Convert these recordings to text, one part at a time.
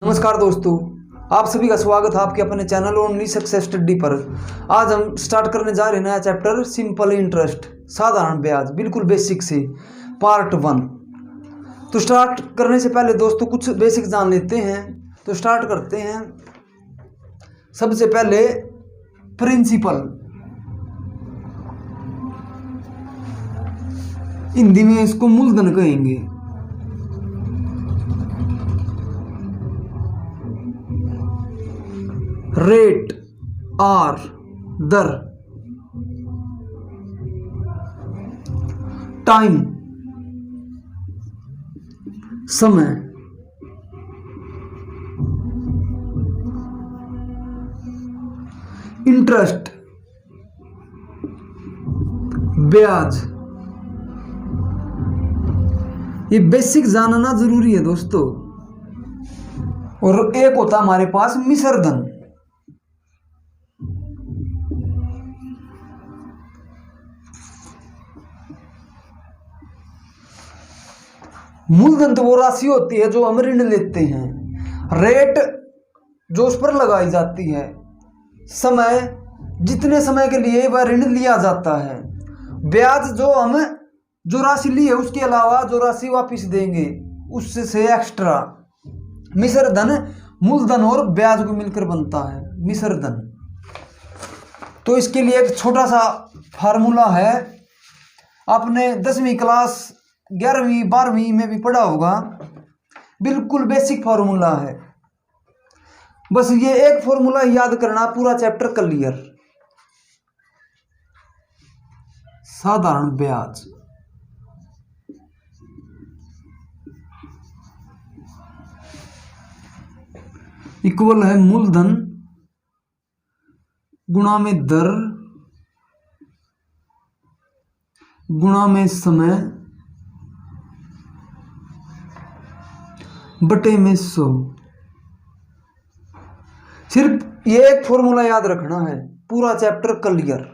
नमस्कार दोस्तों, आप सभी का स्वागत है आपके अपने चैनल ओनली सक्सेस स्टडी पर। आज हम स्टार्ट करने जा रहे हैं नया चैप्टर सिंपल इंटरेस्ट, साधारण ब्याज, बिल्कुल बेसिक से पार्ट 1। तो स्टार्ट करने से पहले दोस्तों कुछ बेसिक जान लेते हैं। तो स्टार्ट करते हैं। सबसे पहले प्रिंसिपल, हिंदी में इसको मूलधन कहेंगे। रेट आर दर, टाइम समय, इंटरेस्ट ब्याज। ये बेसिक जानना जरूरी है दोस्तों। और एक होता हमारे पास मिश्र धन। मूलधन तो वो राशि होती है जो हम ऋण लेते हैं। रेट जो उस पर लगाई जाती है। समय, जितने समय के लिए वह ऋण लिया जाता है। ब्याज जो राशि ली है उसके अलावा जो राशि वापस देंगे उससे एक्स्ट्रा। मिश्र धन मूलधन और ब्याज को मिलकर बनता है मिश्र धन। तो इसके लिए एक छोटा सा फार्मूला है, आपने 10वीं क्लास 11वीं 12वीं में भी पढ़ा होगा। बिल्कुल बेसिक फार्मूला है, बस ये एक फार्मूला याद करना, पूरा चैप्टर क्लियर। साधारण ब्याज इक्वल है मूलधन गुणा में दर गुणा में समय बटे में 100। सिर्फ ये एक फॉर्मूला याद रखना है, पूरा चैप्टर क्लियर।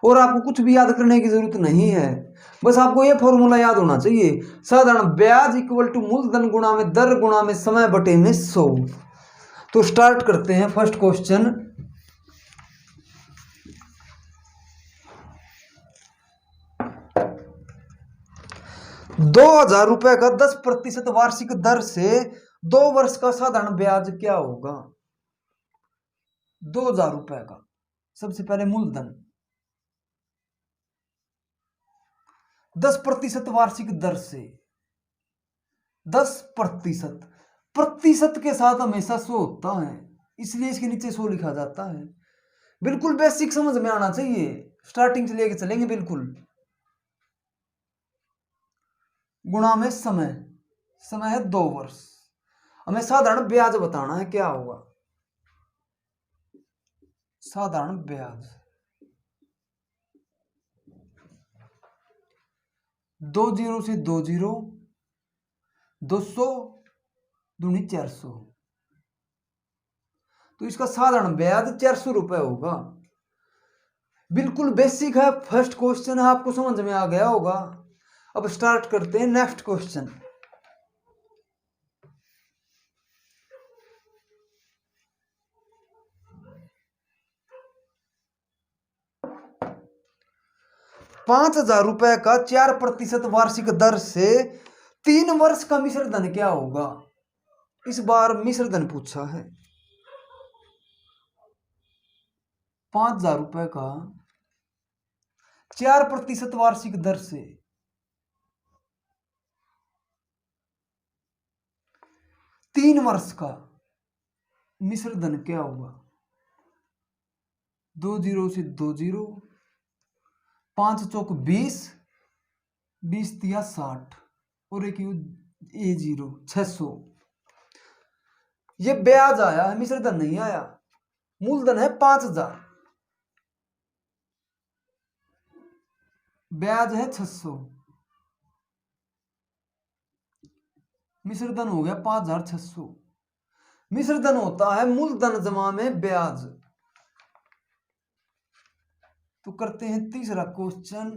और आपको कुछ भी याद करने की जरूरत नहीं है, बस आपको ये फॉर्मूला याद होना चाहिए। साधारण ब्याज इक्वल टू मूलधन गुणा में दर गुणा में समय बटे में 100। तो स्टार्ट करते हैं फर्स्ट क्वेश्चन। ₹2000 का 10% वार्षिक दर से 2 वर्ष का साधारण ब्याज क्या होगा? ₹2000 का सबसे पहले मूलधन 10% वार्षिक दर से 10%। प्रतिशत के साथ हमेशा 100 होता है, इसलिए इसके नीचे 100 लिखा जाता है। बिल्कुल बेसिक समझ में आना चाहिए, स्टार्टिंग से लेके चलेंगे बिल्कुल। गुणा में समय, समय है 2 वर्ष। हमें साधारण ब्याज बताना है, क्या होगा साधारण ब्याज। 2 जीरो से 2 जीरो, 200 दूनी 400। तो इसका साधारण ब्याज ₹400 होगा। बिल्कुल बेसिक है, फर्स्ट क्वेश्चन है, आपको समझ में आ गया होगा। अब स्टार्ट करते हैं नेक्स्ट क्वेश्चन। ₹5000 का 4% वार्षिक दर से 3 वर्ष का मिश्र धन क्या होगा? इस बार मिश्र धन पूछा है। ₹5000 का 4% वार्षिक दर से 3 वर्ष का मिश्र धन क्या होगा? 2 जीरो से 2 जीरो, 5 चौक 20, 20 तिया 60 और एक ए जीरो 600। ये ब्याज आया है, मिश्र धन नहीं आया। मूलधन है 5000, ब्याज है 600, मिश्र धन हो गया 5600। मिश्र धन होता है मूलधन जमा में ब्याज। तो करते हैं तीसरा क्वेश्चन।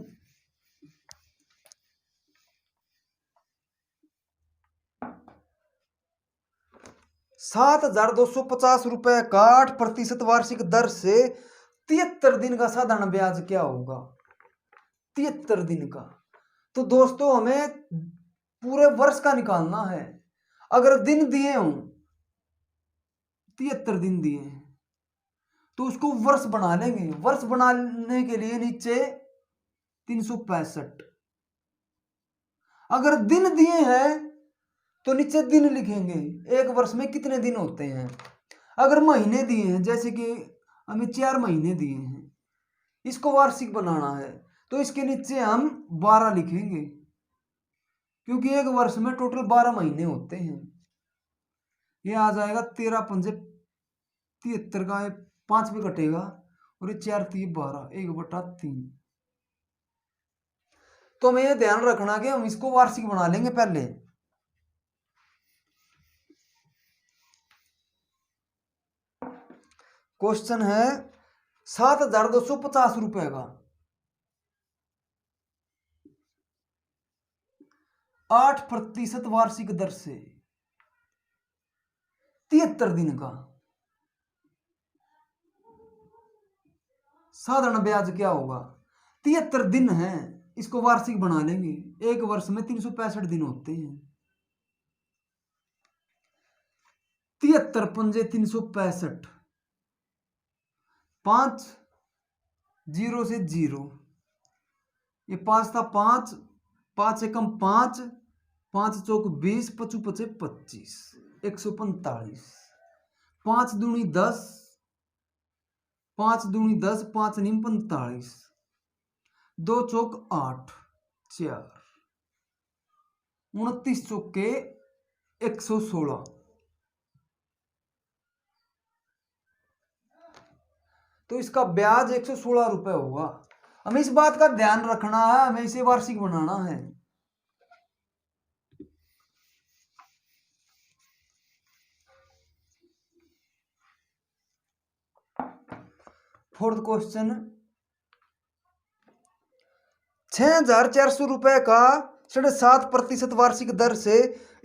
₹7,250 का 8% वार्षिक दर से 73 दिन का साधारण ब्याज क्या होगा? 73 दिन का। तो दोस्तों हमें पूरे वर्ष का निकालना है। अगर दिन दिए हों 73 दिन दिए हैं तो उसको वर्ष बना लेंगे। वर्ष बनाने के लिए नीचे 365। अगर दिन दिए हैं तो नीचे दिन लिखेंगे। एक वर्ष में कितने दिन होते हैं। अगर महीने दिए हैं, जैसे कि हमें 4 महीने दिए हैं, इसको वार्षिक बनाना है तो इसके नीचे हम 12 लिखेंगे, क्योंकि एक वर्ष में टोटल 12 महीने होते हैं। ये आ जाएगा 13 पंजे 73 का 5 में कटेगा और ये 4 3 12 1/3। तो हमें ये ध्यान रखना कि हम इसको वार्षिक बना लेंगे पहले। क्वेश्चन है ₹7,250 का 8% वार्षिक दर से 73 दिन का साधारण ब्याज क्या होगा। 73 दिन है, इसको वार्षिक बना लेंगे। एक वर्ष में 365 दिन होते हैं। 73 पंजे 365, 5 0 से 0, ये 5 था 5, 5 एकम 5, 5 चौक 20, 5 पचे 25, 145, 5 दूनी 10, 5 दूनी 10, 5 नीम 45, 2 चौक 8, 4, 29 चौके 116। तो इसका ब्याज 116 रुपए होगा। हमें इस बात का ध्यान रखना है, हमें इसे वार्षिक बनाना है। फोर्थ क्वेश्चन, ₹6,400 का 7.5% वार्षिक दर से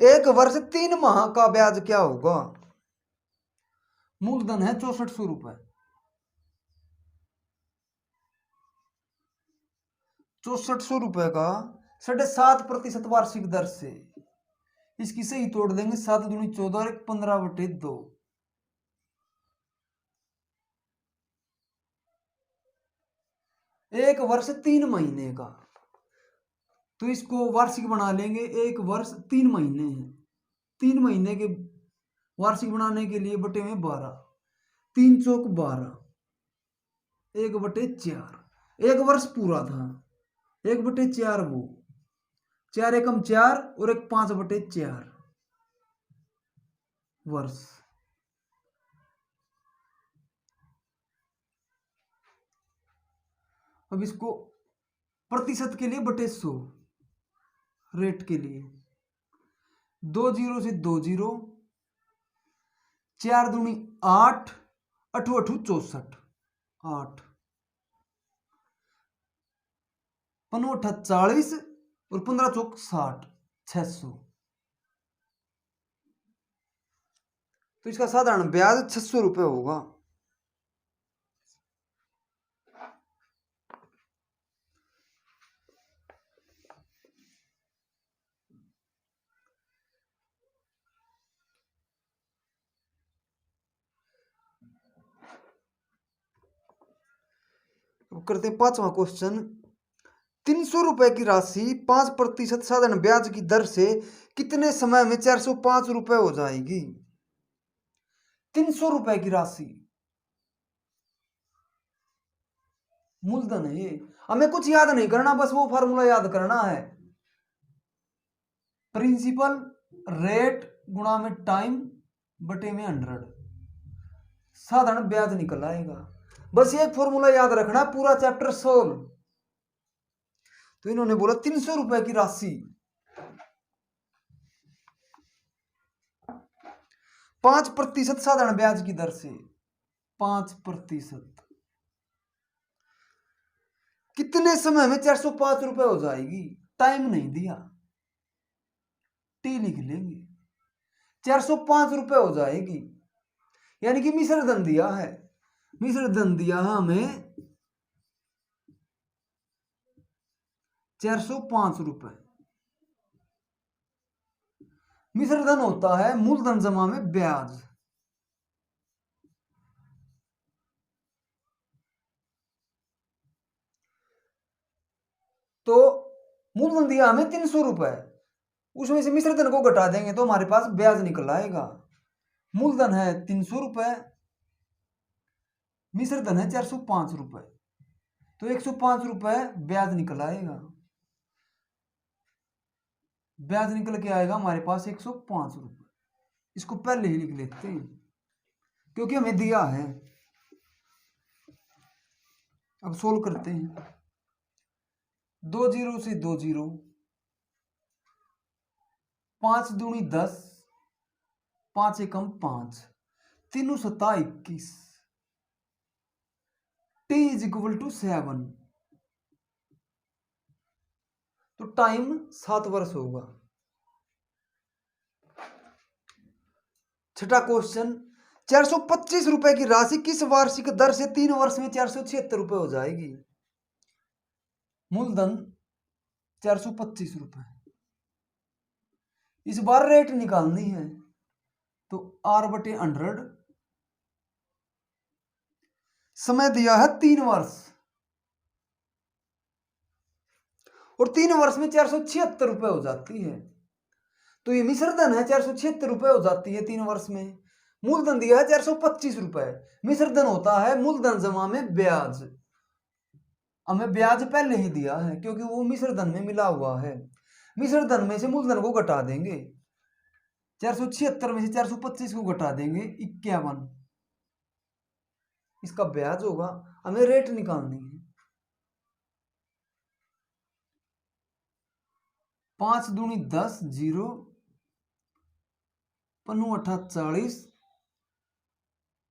एक वर्ष 3 माह का ब्याज क्या होगा। मूलधन है ₹6,400, ₹6,400 का 7.5% वार्षिक दर से, इसकी सही तोड़ देंगे। 7 दूनी 14 और 1 15/2। एक वर्ष 3 महीने का, तो इसको वार्षिक बना लेंगे। एक वर्ष 3 महीने हैं। 3 महीने के वार्षिक बनाने के लिए बटे में 12, 3 चौक 12, 1/4। एक वर्ष पूरा था, 1/4 वो, 4 एकम 4 और 1 5/4 वर्ष। अब इसको प्रतिशत के लिए बटे 100, रेट के लिए 2 0 से 2 0, 4 दूनी 8, 8 8 64, 8 5 40 और 15 चौक 60, 600। तो इसका साधारण ब्याज ₹600 होगा। करते हैं 5वां क्वेश्चन। ₹300 की राशि 5% साधारण ब्याज की दर से कितने समय में ₹405 हो जाएगी। ₹300 की राशि मूलधन है। ये हमें कुछ याद नहीं करना, बस वो फार्मूला याद करना है। प्रिंसिपल रेट गुणा में टाइम बटे में 100, साधारण ब्याज निकल आएगा। बस ये फॉर्मूला याद रखना, पूरा चैप्टर सोल्व। तो इन्होंने बोला ₹300 की राशि 5% साधारण ब्याज की दर से 5% कितने समय में ₹405 हो जाएगी। टाइम नहीं दिया, टी लिख लेंगे। 405 रुपये हो जाएगी। यानी कि मिश्र धन दिया है, मिश्र धन दिया है हमें 405 रुपये। मिश्र धन होता है मूलधन जमा में ब्याज। तो मूलधन दिया हमें 300 रुपये, उसमें से मिश्र धन को घटा देंगे तो हमारे पास ब्याज निकल आएगा। मूलधन है 300 रुपये, मिश्र धन है 405 रुपये, तो 105 रुपये ब्याज निकल आएगा। ब्याज निकल के आएगा हमारे पास 105 रुपये। इसको पहले ही लिख लेते हैं क्योंकि हमें दिया है। अब सोल्व करते हैं। 2 जीरो से 2 जीरो, 5 दूनी 10, 5 एकम 5, 3 सत्ता 21, t इज इक्वल टू 7। तो टाइम 7 वर्ष होगा। छठा क्वेश्चन, 425 रुपए की राशि किस वार्षिक दर से 3 वर्ष में 476 रुपए हो जाएगी। मूलधन 425 रुपए, इस बार रेट निकालनी है तो R/100, समय दिया है 3 वर्ष, और 3 वर्ष में 476 रुपए हो जाती है। तो ये मिश्र धन है 476 रुपए हो जाती है 3 वर्ष में। मूलधन दिया है 425 रुपए, मिश्र धन होता है मूलधन जमा में ब्याज। हमें ब्याज पहले ही दिया है क्योंकि वो मिश्र धन में मिला हुआ है। मिश्र धन में से मूलधन को घटा देंगे, 476 में से 425 को घटा देंगे 51, इसका ब्याज होगा। हमें रेट निकालनी है। 5 दूनी 10, 0, 5 8 40,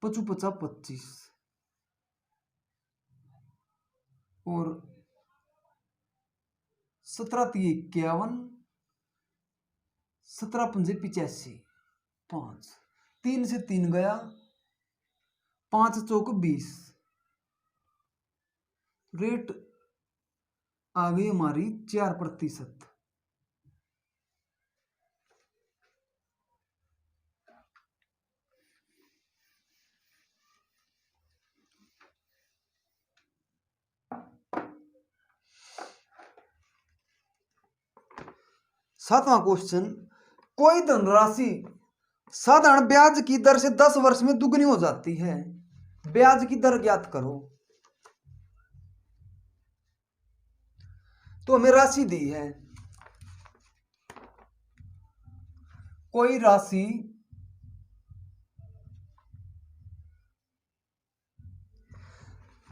5 50 25, और 17 51, 17 5 85, 5, 3 से 3 गया, 5 चौक 20, रेट आ गई हमारी 4%। सातवां क्वेश्चन, कोई धनराशि साधारण ब्याज की दर से 10 वर्ष में दुगनी हो जाती है। ब्याज की दर ज्ञात करो। तो हमें राशि दी है, कोई राशि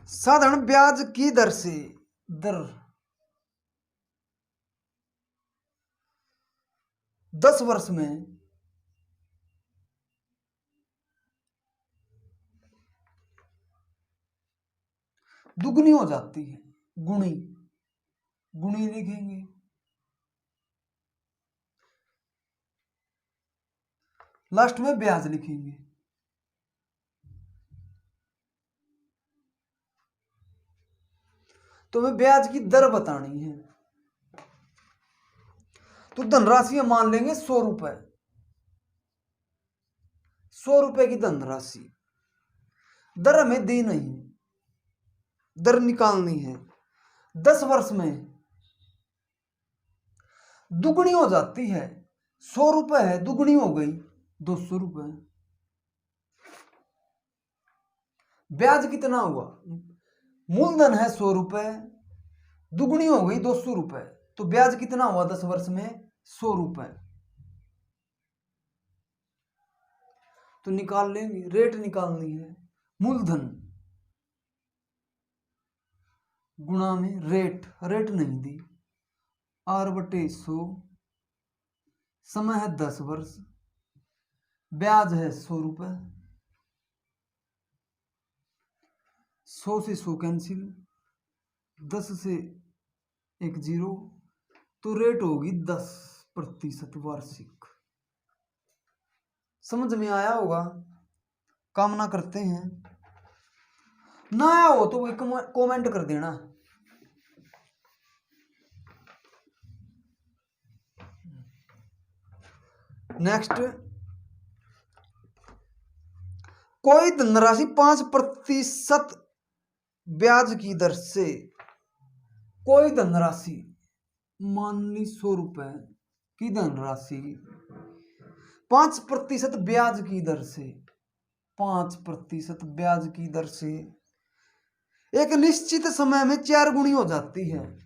साधारण ब्याज की दर से 10 वर्ष में दुगनी हो जाती है। गुणी लिखेंगे, लास्ट में ब्याज लिखेंगे। तो हमें ब्याज की दर बतानी है। तो धनराशि हम मान लेंगे 100 रुपए, 100 रुपए की धनराशि। दर हमें दी नहीं, दर निकालनी है। 10 वर्ष में दुगनी हो जाती है। 100 रुपए है, दुगनी हो गई 200 रुपए। ब्याज कितना हुआ, मूलधन है 100 रुपए, दुगनी हो गई 200 रुपए, तो ब्याज कितना हुआ 10 वर्ष में 100 रुपए। तो निकाल लेंगे, रेट निकालनी है। मूलधन गुणा में रेट नहीं दी, R/100, समय है 10 वर्ष, ब्याज है 100 रुपए, 100 से 100 कैंसिल, 10 से 1 0, तो रेट होगी 10% वार्षिक। समझ में आया होगा, कामना करते हैं। ना आया हो तो वही कमेंट कर देना। नेक्स्ट, कोई धनराशि 5% ब्याज की दर से, कोई धनराशि मान ली 100 रुपए की धनराशि 5% ब्याज की दर से, 5% ब्याज की दर से एक निश्चित समय में 4 गुनी हो जाती है।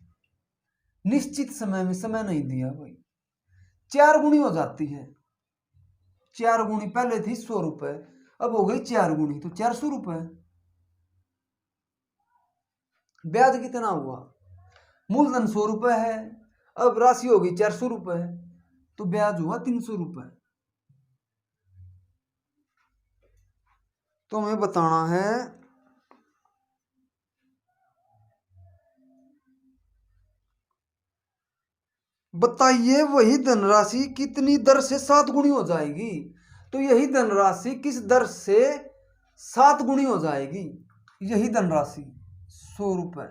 निश्चित समय में, समय नहीं दिया भाई, 4 गुनी हो जाती है। 4 गुनी, पहले थी 100 रुपए, अब हो गई 4 गुनी, तो 400 रुपए। ब्याज कितना हुआ? मूलधन 100 रुपए है, अब राशि हो गई 400 रुपए, तो ब्याज हुआ 300 रुपए। तो हमें बताना है बताइए वही धनराशि कितनी दर से 7 गुनी हो जाएगी। तो यही धनराशि किस दर से 7 गुनी हो जाएगी? यही धनराशि 100 रुपए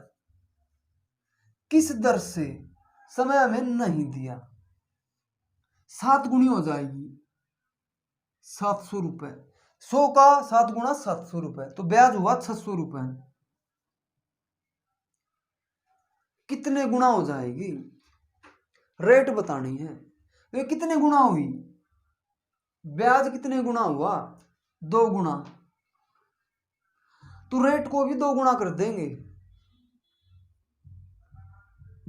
किस दर से, समय हमें नहीं दिया, 7 गुनी हो जाएगी 700 रुपए। 100 का 7 गुना 700 रुपए, तो ब्याज हुआ 600 रुपए। कितने गुना हो जाएगी? रेट बतानी है। ये कितने गुना हुई? ब्याज कितने गुना हुआ? 2 गुना, तो रेट को भी 2 गुना कर देंगे,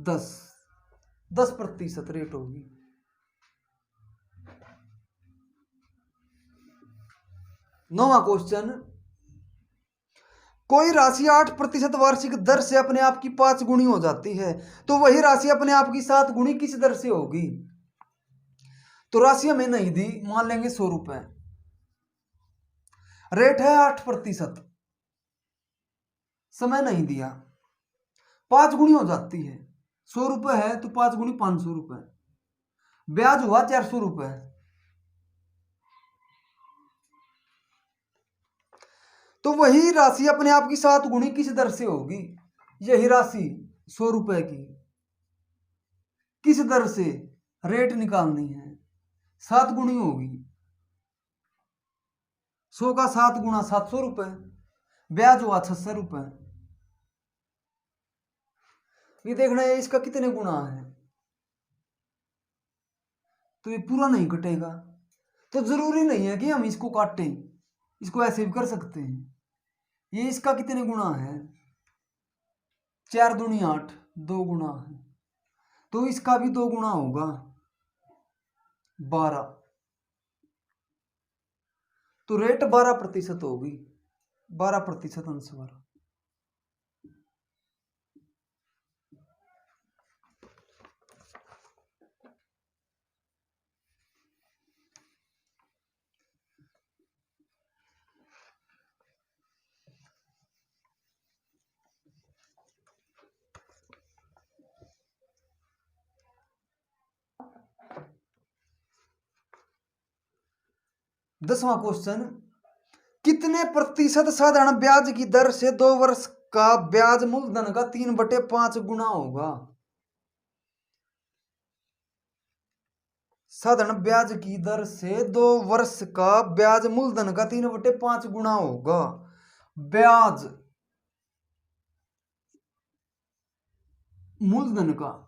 10% रेट होगी। नौवां क्वेश्चन, कोई राशि 8% वार्षिक दर से अपने आप की 5 गुनी हो जाती है, तो वही राशि अपने आप की 7 गुनी किस दर से होगी? तो राशि हमें नहीं दी, मान लेंगे 100 रुपए, रेट है 8%, समय नहीं दिया, 5 गुनी हो जाती है। 100 रुपए है तो 5 गुनी 500 रुपए, ब्याज हुआ 400 रुपए। तो वही राशि अपने आप की 7 गुनी किस दर से होगी? यही राशि 100 रुपए की किस दर से रेट निकालनी है? 7 गुनी होगी, 100 का 7 गुना 700 रुपए, ब्याज हुआ 600 रुपए। ये देखना है इसका कितने गुना है, तो ये पूरा नहीं कटेगा। तो जरूरी नहीं है कि हम इसको काटें, इसको ऐसे भी कर सकते हैं। ये इसका कितने गुना है? 4 दूनी 8, 2 गुना है, तो इसका भी 2 गुना होगा 12, तो रेट 12% होगी, 12% अनुसार। दसवां क्वेश्चन, कितने प्रतिशत साधारण ब्याज की दर से 2 वर्ष का ब्याज मूलधन का 3/5 गुना होगा? साधारण ब्याज की दर से 2 वर्ष का ब्याज मूलधन का 3/5 गुना होगा। ब्याज मूलधन का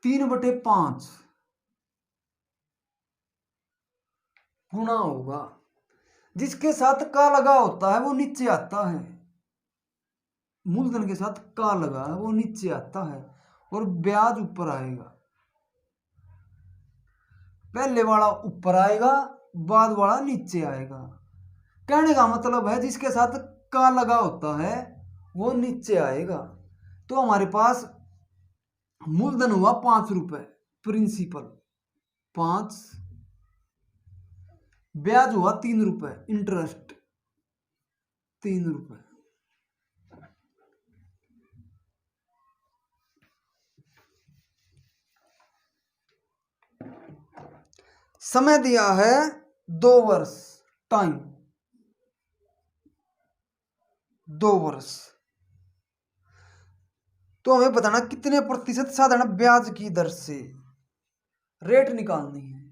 3/5 गुना होगा। जिसके साथ का लगा होता है वो नीचे आता है, मूलधन के साथ का लगा है वो नीचे आता है और ब्याज ऊपर आएगा। पहले वाला ऊपर आएगा, बाद वाला नीचे आएगा। कहने का मतलब है जिसके साथ का लगा होता है वो नीचे आएगा। तो हमारे पास मूलधन हुआ 5 रुपए, प्रिंसिपल 5, ब्याज हुआ 3 रुपए, इंटरेस्ट 3 रुपए। समय दिया है 2 वर्ष, टाइम 2 वर्ष। तो हमें बताना कितने प्रतिशत साधारण ब्याज की दर से रेट निकालनी है।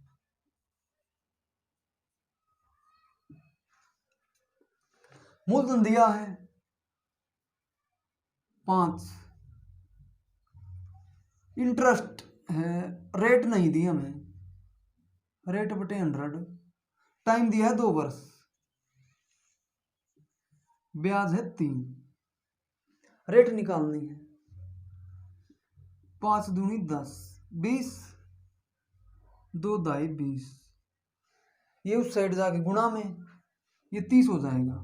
मूलधन दिया है 5, इंटरेस्ट है, रेट नहीं दी हमें, रेट बटे 100, टाइम दिया है 2 वर्ष, ब्याज है 3, रेट निकालनी है। 5 दूनी 10, 20, 2 दाई 20, ये उस साइड जाके गुणा में ये 30 हो जाएगा,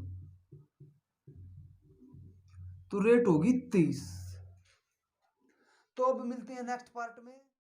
तो रेट होगी 30। तो अब मिलते हैं नेक्स्ट पार्ट में।